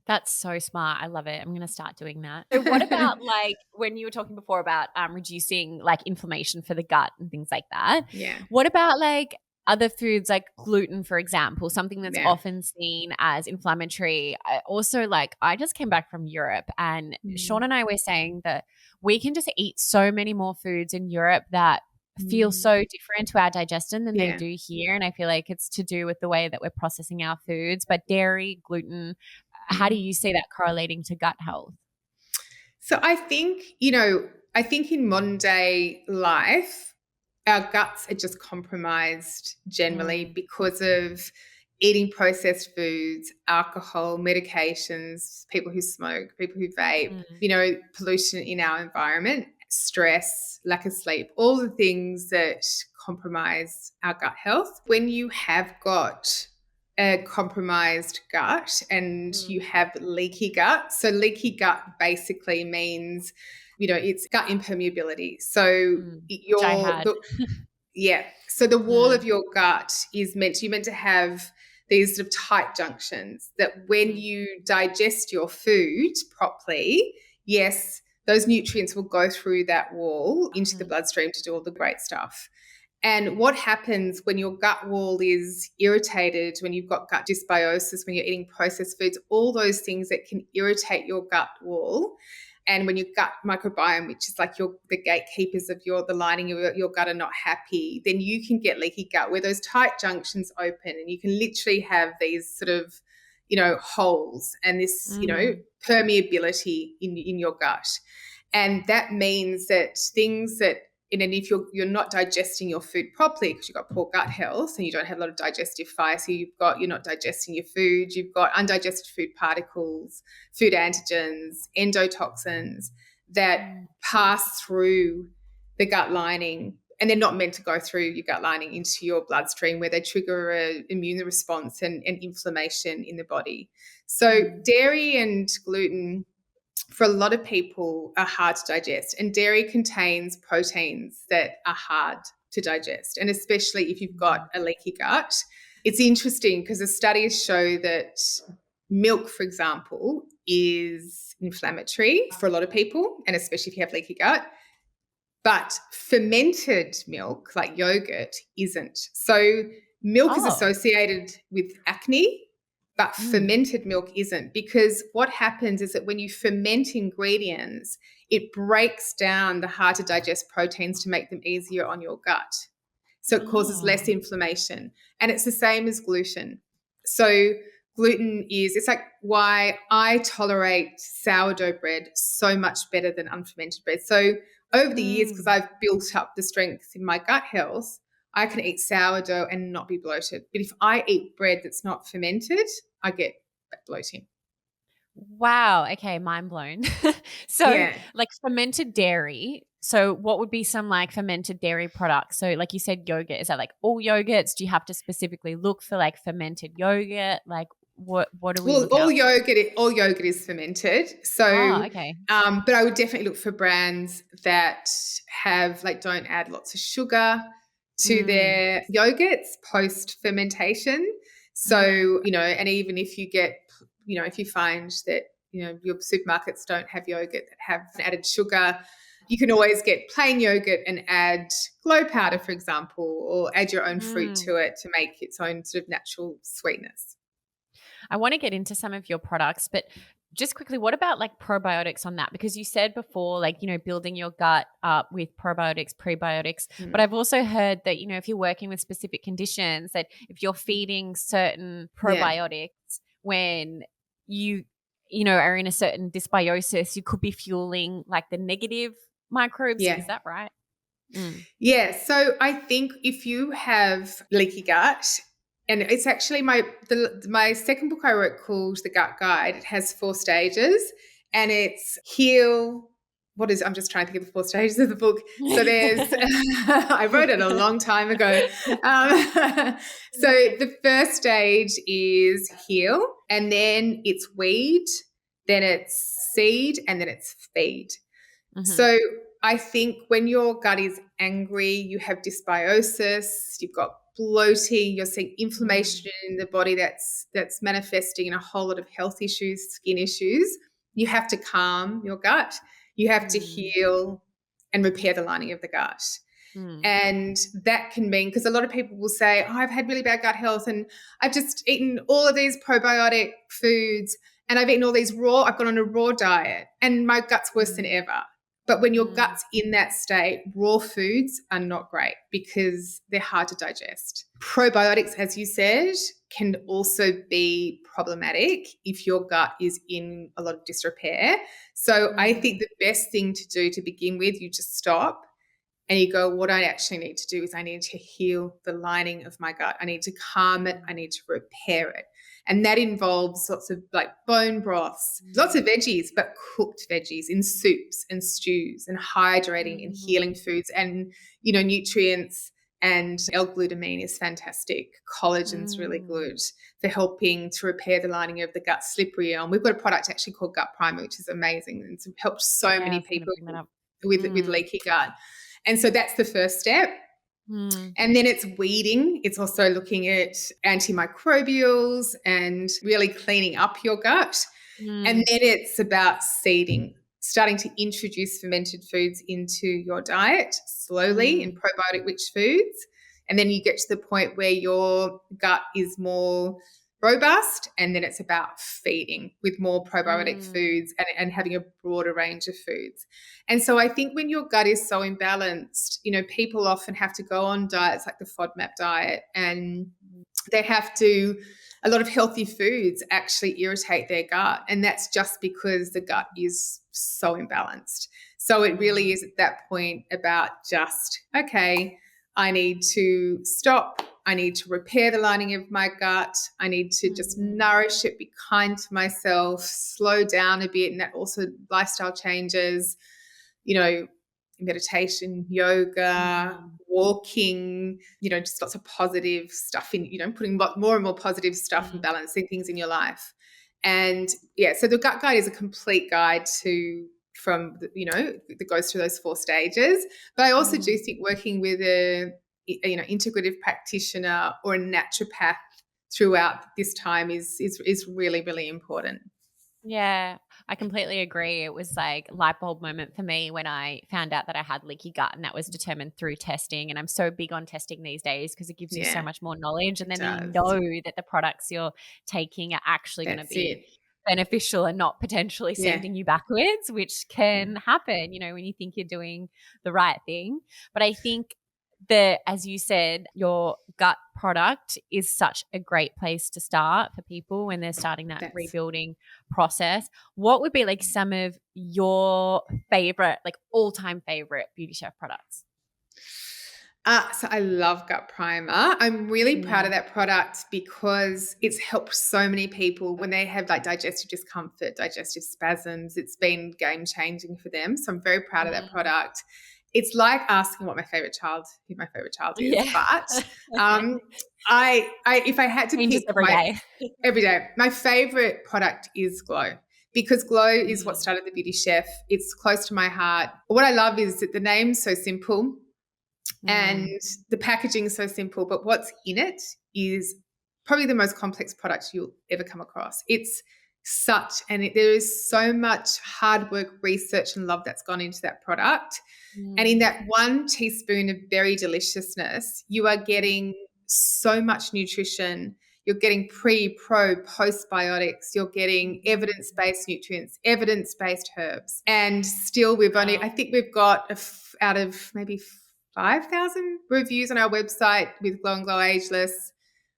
That's so smart. I love it. I'm going to start doing that. So what about like when you were talking before about reducing like inflammation for the gut and things like that? Yeah. What about like other foods like gluten, for example, something that's Yeah. often seen as inflammatory? I just came back from Europe, and Sean Mm. and I were saying that we can just eat so many more foods in Europe that feel Mm. so different to our digestion than they Yeah. do here. And I feel like it's to do with the way that we're processing our foods. But dairy, gluten, how do Mm. you see that correlating to gut health? So I think in modern day life, our guts are just compromised generally Mm, because of eating processed foods, alcohol, medications, people who smoke, people who vape, mm, pollution in our environment, stress, lack of sleep, all the things that compromise our gut health. When you have got a compromised gut and you mm, have leaky gut, so leaky gut basically means, it's gut impermeability. So which I had. yeah. So the wall Mm, of your gut you're meant to have these sort of tight junctions that when mm, you digest your food properly, yes, those nutrients will go through that wall into the mm, bloodstream to do all the great stuff. And what happens when your gut wall is irritated, when you've got gut dysbiosis, when you're eating processed foods, all those things that can irritate your gut wall. And when your gut microbiome, which is like the gatekeepers of the lining of your gut, are not happy, then you can get leaky gut where those tight junctions open, and you can literally have these sort of, holes and this, mm, permeability in your gut. And that means that things that, and if you're not digesting your food properly because you've got poor gut health and you don't have a lot of digestive fire, so you're not digesting your food, you've got undigested food particles, food antigens, endotoxins that mm, pass through the gut lining and they're not meant to go through your gut lining into your bloodstream where they trigger an immune response and inflammation in the body. So dairy and gluten for a lot of people are hard to digest, and dairy contains proteins that are hard to digest, and especially if you've got a leaky gut. It's interesting because the studies show that milk, for example, is inflammatory for a lot of people, and especially if you have leaky gut. But fermented milk, like yogurt, isn't. So milk is Oh. associated with acne, but fermented milk isn't, because what happens is that when you ferment ingredients, it breaks down the hard to digest proteins to make them easier on your gut. So it causes less inflammation. And it's the same as gluten. So gluten it's like why I tolerate sourdough bread so much better than unfermented bread. So over the years, because I've built up the strength in my gut health, I can eat sourdough and not be bloated. But if I eat bread that's not fermented, I get bloating. Wow. Okay. Mind blown. So, Yeah. like fermented dairy. So, what would be some like fermented dairy products? So, like you said, yogurt. Is that like all yogurts? Do you have to specifically look for like fermented yogurt? Like, what do we Well, look out? all yogurt is fermented. Oh, So, okay. but I would definitely look for brands that have don't add lots of sugar to their yogurts post fermentation. So, and even if you get, if you find that, your supermarkets don't have yogurt that have added sugar, you can always get plain yogurt and add glow powder, for example, or add your own fruit to it to make its own sort of natural sweetness. I want to get into some of your products, but just quickly, what about like probiotics on that? Because you said before, like, building your gut up with probiotics, prebiotics. But I've also heard that, if you're working with specific conditions, that if you're feeding certain Yeah. probiotics when are in a certain dysbiosis, you could be fueling like the negative microbes. Yeah. Is that right? Yeah. So I think if you have leaky gut, and it's actually my second book I wrote called The Gut Guide. It has 4 stages, and it's heal. I'm just trying to think of the 4 stages of the book. So there's, I wrote it a long time ago. So the first stage is heal, and then it's weed, then it's seed, and then it's feed. So I think when your gut is angry, you have dysbiosis, you've got bloating, you're seeing inflammation in the body that's manifesting in a whole lot of health issues, skin issues. You have to calm your gut. You have to heal and repair the lining of the gut. And that can mean, because a lot of people will say, oh, I've had really bad gut health and I've just eaten all of these probiotic foods and I've eaten all these I've gone on a raw diet and my gut's worse than ever. But when your gut's in that state, raw foods are not great because they're hard to digest. Probiotics, as you said, can also be problematic if your gut is in a lot of disrepair. So I think the best thing to do to begin with, you just stop and you go, what I actually need to do is I need to heal the lining of my gut. I need to calm it. I need to repair it. And that involves lots of like bone broths, lots of veggies, but cooked veggies in soups and stews and hydrating and healing foods and, nutrients. And L-glutamine is fantastic. Collagen's really good for helping to repair the lining of the gut, slippery elm. We've got a product actually called Gut Primer, which is amazing. And it's helped so many people with leaky gut. And so that's the first step. And then it's weeding. It's also looking at antimicrobials and really cleaning up your gut. And then it's about seeding, starting to introduce fermented foods into your diet slowly in probiotic-rich foods. And then you get to the point where your gut is more robust, and then it's about feeding with more probiotic foods and having a broader range of foods. And so I think when your gut is so imbalanced, people often have to go on diets like the FODMAP diet, and they have to, a lot of healthy foods actually irritate their gut. And that's just because the gut is so imbalanced. So it really is at that point about just, okay, I need to stop. I need to repair the lining of my gut. I need to just nourish it, be kind to myself, slow down a bit. And that also lifestyle changes, meditation, yoga, Mm. walking, just lots of positive stuff in, putting more and more positive stuff and Mm. balancing things in your life. And yeah, so the gut guide is a complete guide that goes through those 4 stages. But I also do Mm. think working with a integrative practitioner or a naturopath throughout this time is really, really important. Yeah, I completely agree. It was like light bulb moment for me when I found out that I had leaky gut, and that was determined through testing. And I'm so big on testing these days because it gives you so Yeah, much more knowledge. And it then you does. know that the products you're taking are actually going to That's be it. beneficial and not potentially Yeah, sending you backwards, which yeah, can happen, when you think you're doing the right thing. But I think that, as you said, your gut product is such a great place to start for people when they're starting that that's rebuilding process. What would be like some of your favorite, like all-time favorite Beauty Chef products? So I love Gut Primer. I'm really proud of Mm. that product because it's helped so many people when they have like digestive discomfort, digestive spasms. It's been game changing for them. So I'm very proud of that Mm. product. It's like asking who my favorite child is, Yeah. but I if I had to Changes pick every day. every day, my favorite product is Glow. Because Glow is what Mm. started the Beauty Chef. It's close to my heart. What I love is that the name's so simple and Mm. the packaging is so simple, but what's in it is probably the most complex product you'll ever come across. There is so much hard work, research, and love that's gone into that product. And in Mm. that 1 teaspoon of berry deliciousness, you are getting so much nutrition. You're getting pre, pro, postbiotics. You're getting Mm. evidence-based nutrients, evidence-based herbs. And still, Wow. I think we've got out of maybe 5,000 reviews on our website with Glow and Glow Ageless.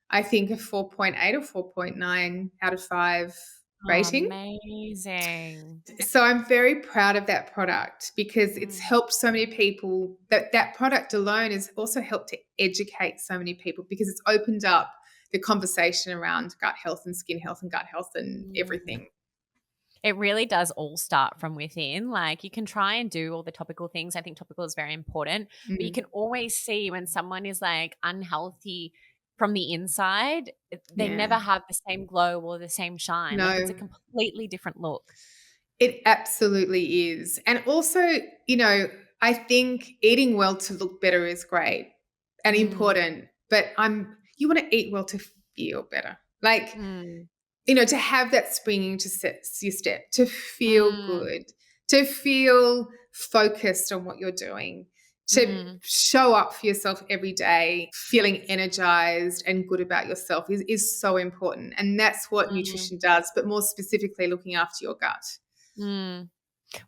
I think a 4.8 or 4.9 out of 5 Oh, rating. amazing. So I'm very proud of that product because it's Mm. helped so many people. That product alone has also helped to educate so many people because it's opened up the conversation around gut health and skin health and gut health and Mm. everything. It really does all start from within. Like, you can try and do all the topical things. I think topical is very important, but you Mm, can always see when someone is like unhealthy from the inside, they never yeah. have the same glow or the same shine. Like, it's a No, completely different look. it absolutely is. And also, I think eating well to look better is great and Mm. important, but you want to eat well to feel better. Like, Mm. to have that springing to set your step, to feel Mm. good, to feel focused on what you're doing, to Mm. show up for yourself every day, feeling energized and good about yourself is so important. And that's what Mm. nutrition does, but more specifically looking after your gut. Mm.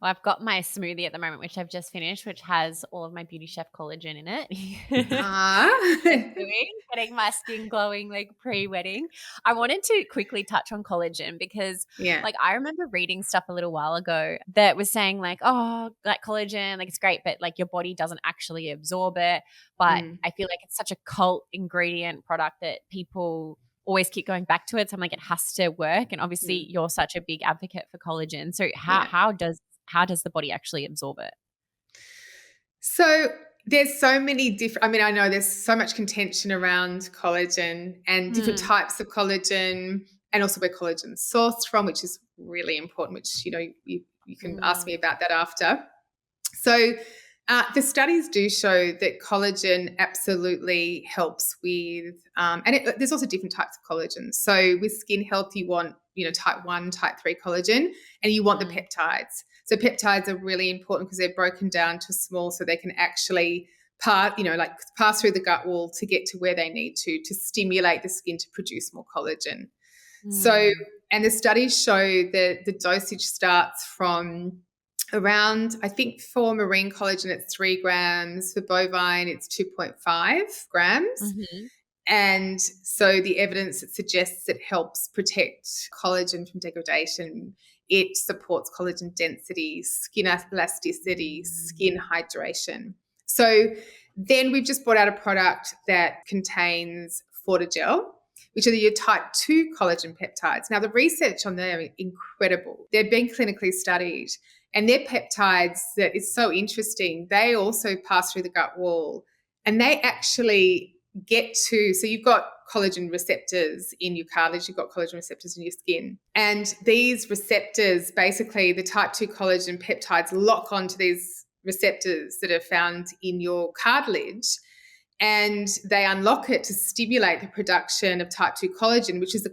Well, I've got my smoothie at the moment, which I've just finished, which has all of my Beauty Chef collagen in it. Ah, Just doing, getting my skin glowing like pre-wedding. I wanted to quickly touch on collagen because yeah. like I remember reading stuff a little while ago that was saying like, oh, like collagen, like it's great, but like your body doesn't actually absorb it. But Mm, I feel like it's such a cult ingredient product that people always keep going back to it. So I'm like, it has to work. And obviously mm, you're such a big advocate for collagen. So yeah. how does the body actually absorb it? So there's so many different, I know there's so much contention around collagen and different Mm. types of collagen and also where collagen's sourced from, which is really important, which, you can ask Mm. me about that after. So the studies do show that collagen absolutely helps with, there's also different types of collagen. So with skin health, you want, type 1, type 3 collagen, and you want the Mm. peptides. So peptides are really important because they're broken down to small so they can actually pass through the gut wall to get to where they need to stimulate the skin to produce more collagen. So, Mm. and the studies show that the dosage starts from around, I think for marine collagen, it's 3 grams. For bovine, it's 2.5 grams. Mhm. And so the evidence that suggests it helps protect collagen from degradation. It supports collagen density, skin elasticity, Mm. skin hydration. So then we've just brought out a product that contains Fortigel, which are your type 2 collagen peptides. Now, the research on them is incredible. They've been clinically studied. And their peptides, that is so interesting, they also pass through the gut wall, and they actually get to, so you've got collagen receptors in your cartilage, you've got collagen receptors in your skin. And these receptors, basically the type 2 collagen peptides lock onto these receptors that are found in your cartilage, and they unlock it to stimulate the production of type 2 collagen, which is the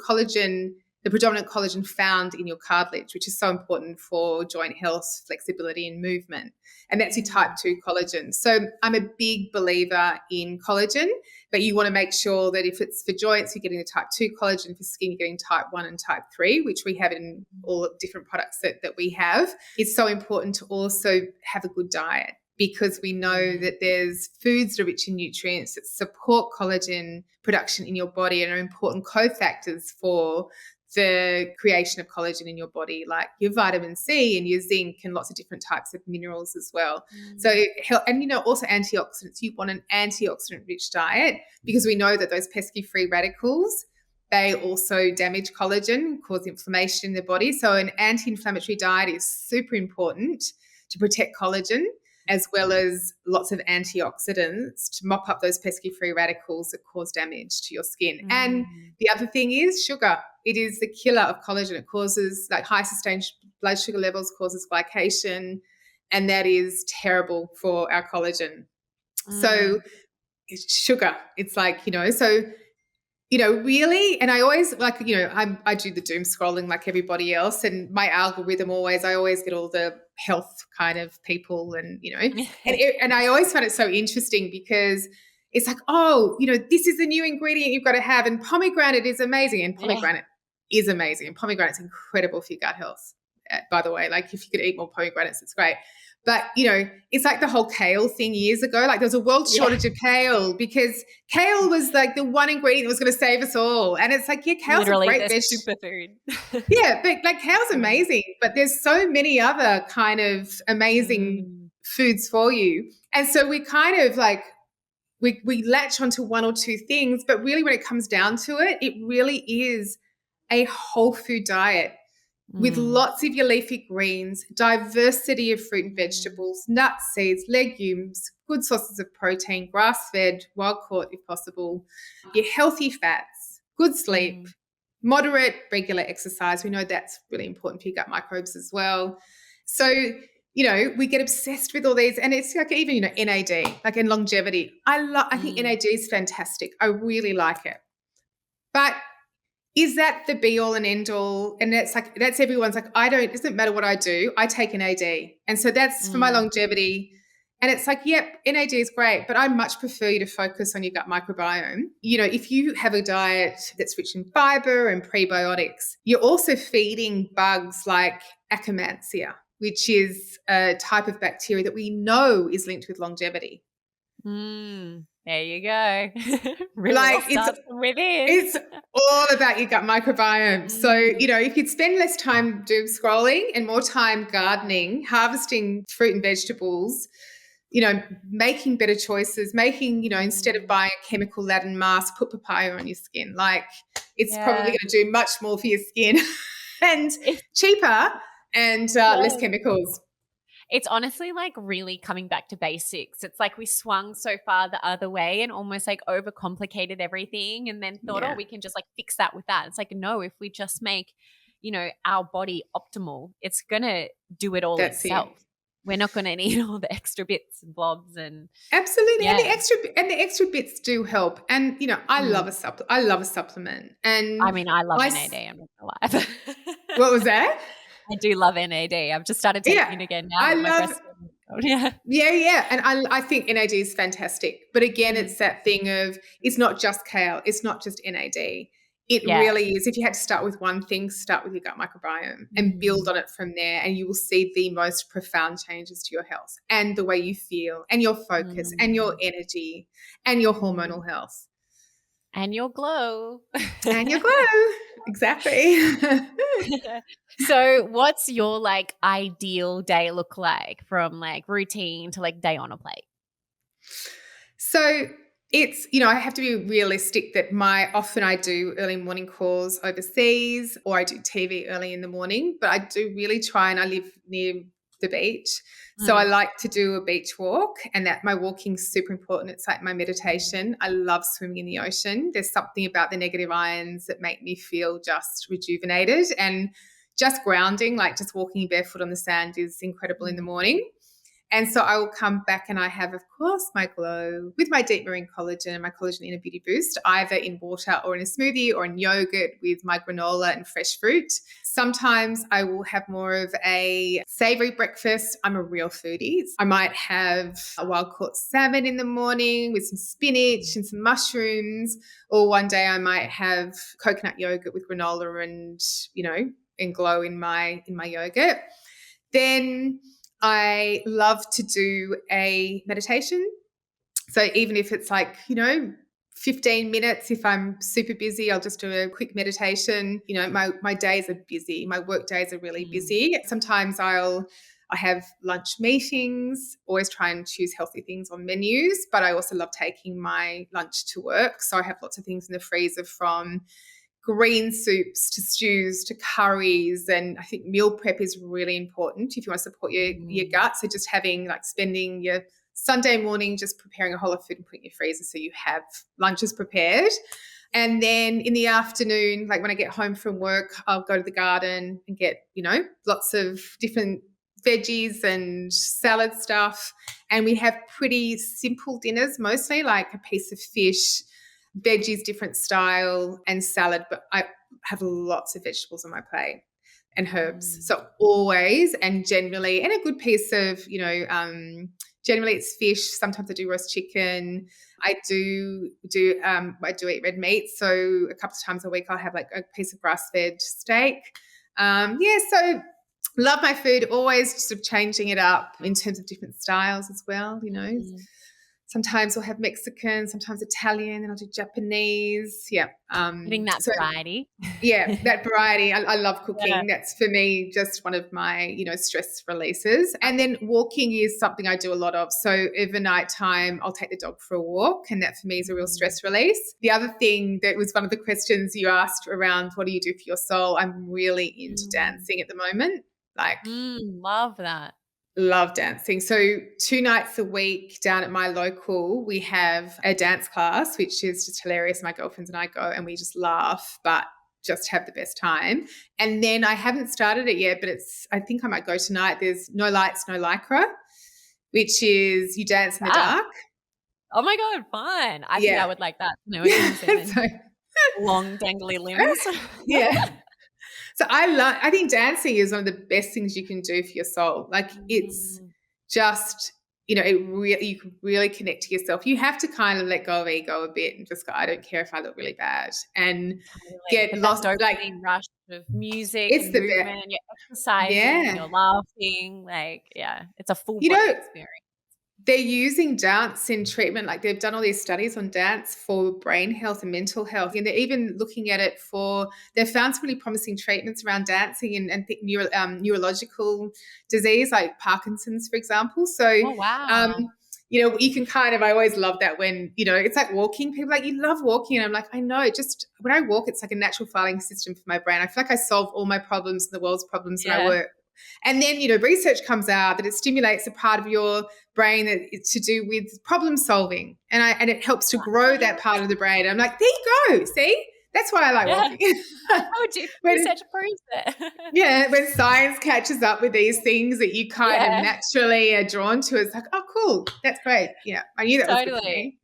predominant collagen found in your cartilage, which is so important for joint health, flexibility, and movement. And that's your type 2 collagen. So I'm a big believer in collagen, but you want to make sure that if it's for joints, you're getting the type 2 collagen, for skin, you're getting type 1 and type 3, which we have in all the different products that we have. It's so important to also have a good diet, because we know that there's foods that are rich in nutrients that support collagen production in your body and are important cofactors for the creation of collagen in your body, like your vitamin C and your zinc and lots of different types of minerals as well. So, and also antioxidants. You want an antioxidant-rich diet, because we know that those pesky free radicals, they also damage collagen, cause inflammation in the body. So an anti-inflammatory diet is super important to protect collagen, as well as lots of antioxidants to mop up those pesky free radicals that cause damage to your skin. And the other thing is sugar. It is the killer of collagen. It causes, like, high sustained blood sugar levels, causes glycation, and that is terrible for our collagen. So it's sugar. It's like, so really, and I always I do the doom scrolling like everybody else, and my algorithm I always get all the health kind of people, and and I always find it so interesting, because it's like, this is the new ingredient you've got to have, and pomegranate is amazing, and pomegranate is amazing, and pomegranate's incredible for your gut health. By the way, like, if you could eat more pomegranates, it's great. But, it's like the whole kale thing years ago. Like, there was a world shortage of kale, because kale was like the one ingredient that was going to save us all. And it's like, kale's literally a great superfood. Yeah, but like, kale's amazing, but there's so many other kind of amazing foods for you. And so we kind of like, we latch onto one or two things, but really when it comes down to it, it really is a whole food diet with lots of your leafy greens, diversity of fruit and vegetables, nuts, seeds, legumes, good sources of protein, grass-fed, wild-caught if possible, your healthy fats, good sleep, moderate, regular exercise. We know that's really important for your gut microbes as well. So, we get obsessed with all these, and it's like, even, NAD, like, in longevity. I think NAD is fantastic. I really like it. But is that the be all and end all? And that's everyone's like, it doesn't matter what I do, I take NAD. And so that's for my longevity. And it's like, yep, NAD is great, but I much prefer you to focus on your gut microbiome. If you have a diet that's rich in fiber and prebiotics, you're also feeding bugs like Akkermansia, which is a type of bacteria that we know is linked with longevity. There you go. Really, starts from within. It's all about your gut microbiome. So, if you'd spend less time doom scrolling and more time gardening, harvesting fruit and vegetables, making better choices, instead of buying a chemical laden mask, put papaya on your skin. Like, it's probably going to do much more for your skin and cheaper and less chemicals. It's honestly like really coming back to basics. It's like we swung so far the other way and almost like overcomplicated everything, and then thought, we can just like fix that with that. It's like, no, if we just make, our body optimal, it's going to do it all itself. We're not going to need all the extra bits and blobs and absolutely. And the extra bits do help. And I love a supplement. And I mean, I love NAD. I'm not gonna lie. What was that? I do love NAD. I've just started taking it again now. Yeah. And I think NAD is fantastic. But again, it's that thing of, it's not just kale. It's not just NAD. It really is. If you had to start with one thing, start with your gut microbiome and build on it from there, and you will see the most profound changes to your health and the way you feel and your focus and your energy and your hormonal health. And your glow. And your glow. Exactly. So what's your like ideal day look like, from like routine to like day on a plate? So it's, I have to be realistic that often I do early morning calls overseas, or I do TV early in the morning, but I do really try, and I live near the beach. So I like to do a beach walk, and that my walking's super important. It's like my meditation. I love swimming in the ocean. There's something about the negative ions that make me feel just rejuvenated, and just grounding, like just walking barefoot on the sand is incredible in the morning. And so I will come back and I have, of course, my glow with my deep marine collagen and my collagen inner beauty boost, either in water or in a smoothie or in yogurt with my granola and fresh fruit. Sometimes I will have more of a savory breakfast. I'm a real foodie. I might have a wild caught salmon in the morning with some spinach and some mushrooms, or one day I might have coconut yogurt with granola and, and glow in my yogurt. Then I love to do a meditation. So even if it's 15 minutes, if I'm super busy, I'll just do a quick meditation. My days are busy. My work days are really busy. Sometimes I have lunch meetings, always try and choose healthy things on menus, but I also love taking my lunch to work. So I have lots of things in the freezer, from green soups to stews to curries. And I think meal prep is really important if you want to support your gut. So just spending your Sunday morning just preparing a whole lot of food and putting in your freezer so you have lunches prepared. And then in the afternoon, like when I get home from work, I'll go to the garden and get, lots of different veggies and salad stuff. And we have pretty simple dinners, mostly like a piece of fish, veggies, different style, and salad. But I have lots of vegetables on my plate and herbs. So always and generally, and a good piece of, generally it's fish. Sometimes I do roast chicken. I do eat red meat. So a couple of times a week I'll have like a piece of grass-fed steak. So love my food, always sort of changing it up in terms of different styles as well, Sometimes I'll have Mexican, sometimes Italian, and I'll do Japanese. Yeah. Getting that variety. Yeah, that variety. I love cooking. Yeah. That's for me just one of my, stress releases. And then walking is something I do a lot of. So over nighttime, I'll take the dog for a walk, and that for me is a real stress release. The other thing that was one of the questions you asked around, what do you do for your soul? I'm really into dancing at the moment. Love that. Love dancing. So 2 nights a week down at my local, we have a dance class, which is just hilarious. My girlfriends and I go and we just laugh, but just have the best time. And then I haven't started it yet, but I think I might go tonight. There's No Lights, No Lycra, which is you dance in the dark. Oh my God, fun. I think I would like that. Long dangly limbs. Yeah. So I think dancing is one of the best things you can do for your soul. Like it's just, you can really connect to yourself. You have to kind of let go of ego a bit and just go, I don't care if I look really bad, and get lost. Like rush of music, it's and the movement, best. you're exercising, you're laughing. It's a full body experience. They're using dance in treatment. Like they've done all these studies on dance for brain health and mental health. And they're even looking at it they've found some really promising treatments around dancing and neurological disease like Parkinson's, for example. So, you can I always love that when, it's like walking. People are like, you love walking. And I'm like, I know, just when I walk, it's like a natural filing system for my brain. I feel like I solve all my problems and the world's problems when I work. And then, research comes out that it stimulates a part of your brain that is to do with problem solving. And it helps to grow that part of the brain. I'm like, there you go. See? That's why I like walking. Research proves it. Yeah. When science catches up with these things that you kind of naturally are drawn to, it's like, oh, cool. That's great. Yeah. I knew that was good for me.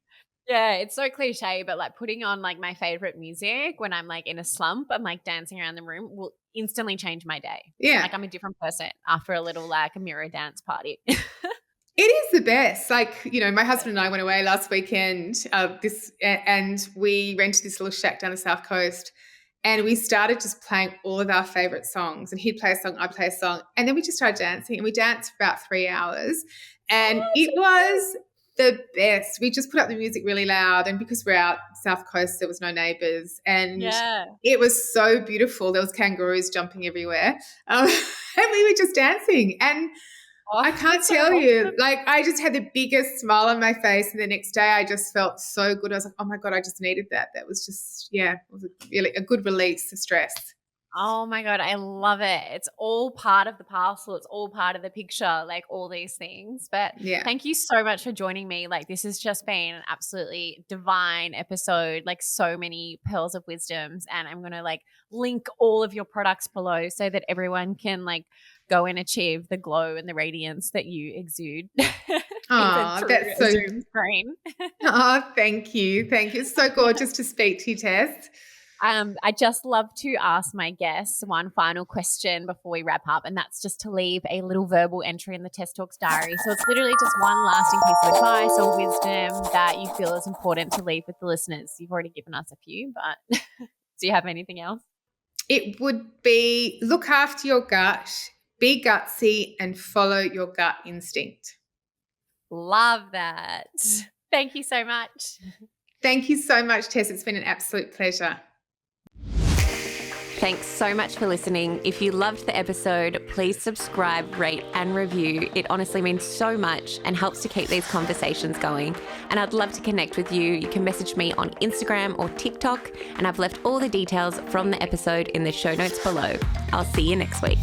Yeah, it's so cliche, but like putting on like my favorite music when I'm like in a slump, I'm like dancing around the room will instantly change my day. Yeah. Like I'm a different person after a little like a mirror dance party. It is the best. Like, my husband and I went away last weekend, and we rented this little shack down the South Coast, and we started just playing all of our favorite songs, and he'd play a song, I'd play a song. And then we just started dancing, and we danced for about 3 hours, and it was the best. We just put up the music really loud, and because we're out South Coast, there was no neighbours, and it was so beautiful. There was kangaroos jumping everywhere, and we were just dancing. And I can't tell you, like I just had the biggest smile on my face, and the next day I just felt so good. I was like, oh my God, I just needed that. That was just, it was really a good release of stress. Oh my God, I love it. It's all part of the parcel. It's all part of the picture, like all these things. But Yeah. thank you so much for joining me. Like this has just been an absolutely divine episode, like so many pearls of wisdoms. And I'm going to like link all of your products below so that everyone can like go and achieve the glow and the radiance that you exude even Oh, through that's a so. Zoom screen. Oh, thank you. Thank you. It's so gorgeous to speak to you, Tess. I just love to ask my guests one final question before we wrap up, and that's just to leave a little verbal entry in the Test Talks diary. So it's literally just one lasting piece of advice or wisdom that you feel is important to leave with the listeners. You've already given us a few, but do you have anything else? It would be look after your gut, be gutsy, and follow your gut instinct. Love that. Thank you so much. Thank you so much, Tess. It's been an absolute pleasure. Thanks so much for listening. If you loved the episode, please subscribe, rate, and review. It honestly means so much and helps to keep these conversations going. And I'd love to connect with you. You can message me on Instagram or TikTok, and I've left all the details from the episode in the show notes below. I'll see you next week.